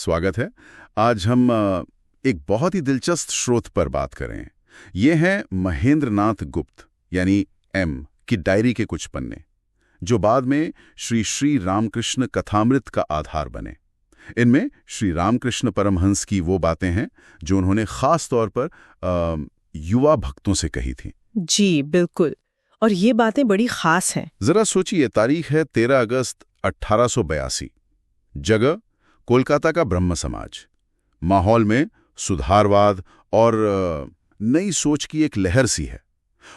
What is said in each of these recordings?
स्वागत है। आज हम एक बहुत ही दिलचस्प स्रोत पर बात करें। ये हैं महेंद्र नाथ गुप्त यानी एम की डायरी के कुछ पन्ने, जो बाद में श्री रामकृष्ण कथामृत का आधार बने। इनमें श्री रामकृष्ण परमहंस की वो बातें हैं जो उन्होंने खास तौर पर युवा भक्तों से कही थी। जी बिल्कुल, और ये बातें बड़ी खास हैं। जरा सोचिए, तारीख है 13 अगस्त 1882। जगह कोलकाता का ब्रह्म समाज। माहौल में सुधारवाद और नई सोच की एक लहर सी है।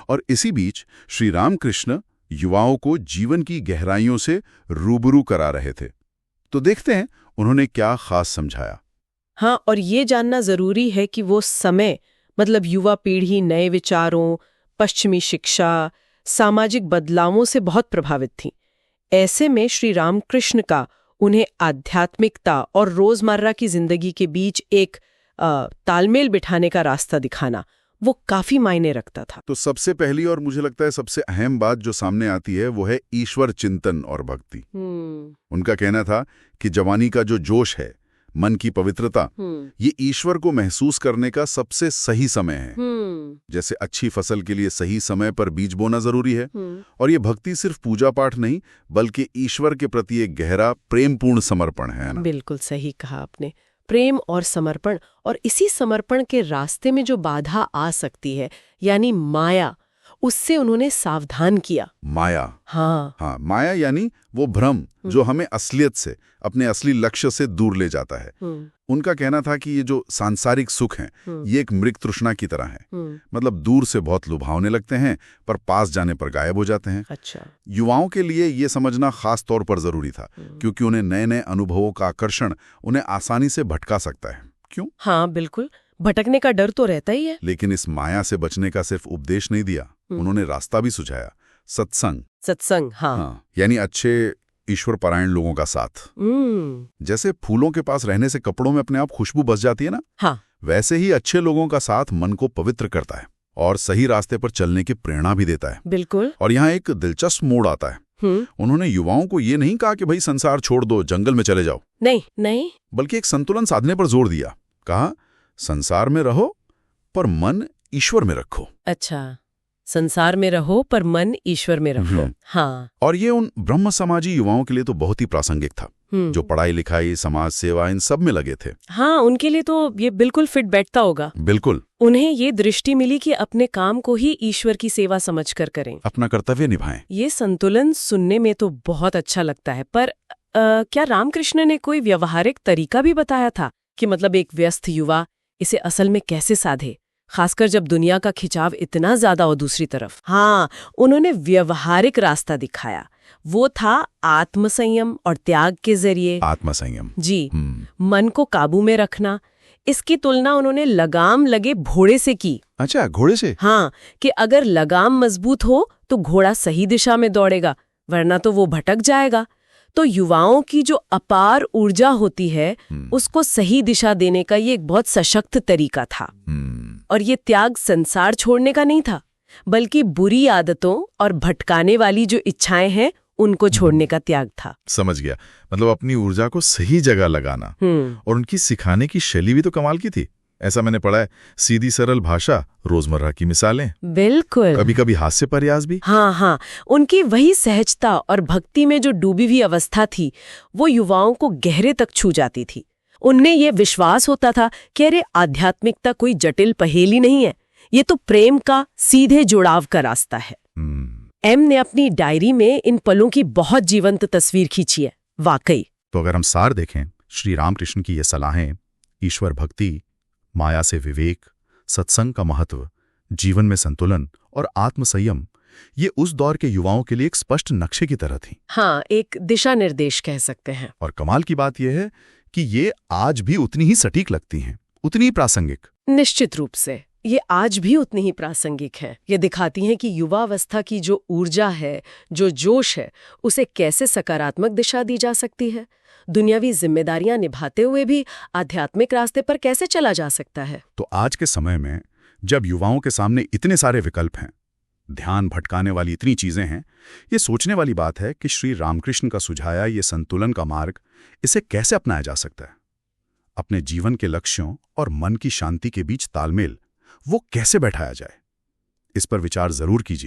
और इसी बीच श्री रामकृष्ण युवाओं को जीवन की गहराइयों से रूबरू करा रहे थे। तो देखते हैं उन्होंने क्या खास समझाया। हाँ, और ये जानना जरूरी है कि वो समय मतलब युवा पीढ़ी नए विचारों, पश्चिमी शिक्षा, सामाजिक बदलावों से बहुत प्रभावित थी। ऐसे में श्री रामकृष्ण का उन्हें आध्यात्मिकता और रोजमर्रा की जिंदगी के बीच एक तालमेल बिठाने का रास्ता दिखाना वो काफी मायने रखता था। तो सबसे पहली और मुझे लगता है सबसे अहम बात जो सामने आती है वो है ईश्वर चिंतन और भक्ति। उनका कहना था कि जवानी का जो जोश है, मन की पवित्रता, ये ईश्वर को महसूस करने का सबसे सही समय है। जैसे अच्छी फसल के लिए सही समय पर बीज बोना जरूरी है, और ये भक्ति सिर्फ पूजा पाठ नहीं बल्कि ईश्वर के प्रति एक गहरा प्रेमपूर्ण समर्पण है ना? बिल्कुल सही कहा आपने, प्रेम और समर्पण। और इसी समर्पण के रास्ते में जो बाधा आ सकती है यानी माया, उससे उन्होंने सावधान किया। माया, हाँ, माया यानी वो भ्रम जो हमें असलियत से, अपने असली लक्ष्य से दूर ले जाता है। उनका कहना था कि ये जो सांसारिक सुख हैं, ये एक मृग तृष्णा की तरह है। मतलब दूर से बहुत लुभावने लगते हैं पर पास जाने पर गायब हो जाते हैं। अच्छा। युवाओं के लिए ये समझना खास तौर पर जरूरी था, क्योंकि उन्हें नए नए अनुभवों का आकर्षण उन्हें आसानी से भटका सकता है। क्यों? हाँ बिल्कुल, भटकने का डर तो रहता ही है। लेकिन इस माया से बचने का सिर्फ उपदेश नहीं दिया, उन्होंने रास्ता भी सुझाया। सत्संग, हाँ, यानी अच्छे ईश्वर परायण लोगों का साथ। जैसे फूलों के पास रहने से कपड़ों में अपने आप खुशबू बस जाती है ना, हाँ, वैसे ही अच्छे लोगों का साथ मन को पवित्र करता है और सही रास्ते पर चलने की प्रेरणा भी देता है। बिल्कुल। और यहाँ एक दिलचस्प मोड़ आता है। उन्होंने युवाओं को ये नहीं कहा कि भाई संसार छोड़ दो, जंगल में चले जाओ। नहीं, बल्कि एक संतुलन साधने पर जोर दिया। कहा, संसार में रहो पर मन ईश्वर में रखो। अच्छा, संसार में रहो पर मन ईश्वर में रखो। हाँ। और ये उन ब्रह्म समाजी युवाओं के लिए तो बहुत ही प्रासंगिक था, जो पढ़ाई लिखाई, समाज सेवा, इन सब में लगे थे। हाँ, उनके लिए तो ये बिल्कुल फिट बैठता होगा। बिल्कुल। उन्हें ये दृष्टि मिली कि अपने काम को ही ईश्वर की सेवा समझकर करें, अपना कर्तव्य निभाएं। ये संतुलन सुनने में तो बहुत अच्छा लगता है, पर क्या रामकृष्ण ने कोई व्यवहारिक तरीका भी बताया था कि मतलब एक व्यस्त युवा इसे असल में कैसे साधे, खासकर जब दुनिया का खिंचाव इतना ज्यादा हो दूसरी तरफ? हाँ, उन्होंने व्यवहारिक रास्ता दिखाया। वो था आत्मसंयम और त्याग के जरिए। आत्मसंयम जी, मन को काबू में रखना। इसकी तुलना उन्होंने लगाम लगे घोड़े से की। अच्छा, घोड़े से? हाँ, कि अगर लगाम मजबूत हो तो घोड़ा सही दिशा में दौड़ेगा, वरना तो वो भटक जाएगा। तो युवाओं की जो अपार ऊर्जा होती है, उसको सही दिशा देने का ये एक बहुत सशक्त तरीका था। और ये त्याग संसार छोड़ने का नहीं था, बल्कि बुरी आदतों और भटकाने वाली जो इच्छाएं हैं उनको छोड़ने का त्याग था। समझ गया, मतलब अपनी ऊर्जा को सही जगह लगाना। और उनकी सिखाने की शैली भी तो कमाल की थी। ऐसा मैंने पढ़ा है, सीधी सरल भाषा, रोजमर्रा की मिसालें, बिल्कुल, कभी कभी हास्य प्रयास भी। हाँ, उनकी वही सहजता और भक्ति में जो डूबी हुई अवस्था थी, वो युवाओं को गहरे तक छू जाती थी। उनमें ये विश्वास होता था कि अरे आध्यात्मिकता कोई जटिल पहेली नहीं है, ये तो प्रेम का सीधे जुड़ाव का रास्ता है। एम ने अपनी डायरी में इन पलों की बहुत जीवंत तस्वीर खींची है, वाकई। तो अगर हम सार देखें, श्री रामकृष्ण की ये सलाहें, ईश्वर भक्ति, माया से विवेक, सत्संग का महत्व, जीवन में संतुलन और आत्मसंयम, ये उस दौर के युवाओं के लिए एक स्पष्ट नक्शे की तरह थी। हाँ, एक दिशा निर्देश कह सकते हैं। और कमाल की बात यह है कि ये आज भी उतनी ही सटीक लगती हैं, उतनी ही प्रासंगिक। निश्चित रूप से ये आज भी उतनी ही प्रासंगिक है। ये दिखाती हैं कि युवावस्था की जो ऊर्जा है, जो जोश है, उसे कैसे सकारात्मक दिशा दी जा सकती है। दुनियावी जिम्मेदारियां निभाते हुए भी आध्यात्मिक रास्ते पर कैसे चला जा सकता है। तो आज के समय में जब युवाओं के सामने इतने सारे विकल्प हैं, ध्यान भटकाने वाली इतनी चीजें हैं, ये सोचने वाली बात है कि श्री रामकृष्ण का सुझाया ये संतुलन का मार्ग, इसे कैसे अपनाया जा सकता है। अपने जीवन के लक्ष्यों और मन की शांति के बीच तालमेल वो कैसे बैठाया जाए, इस पर विचार जरूर कीजिए।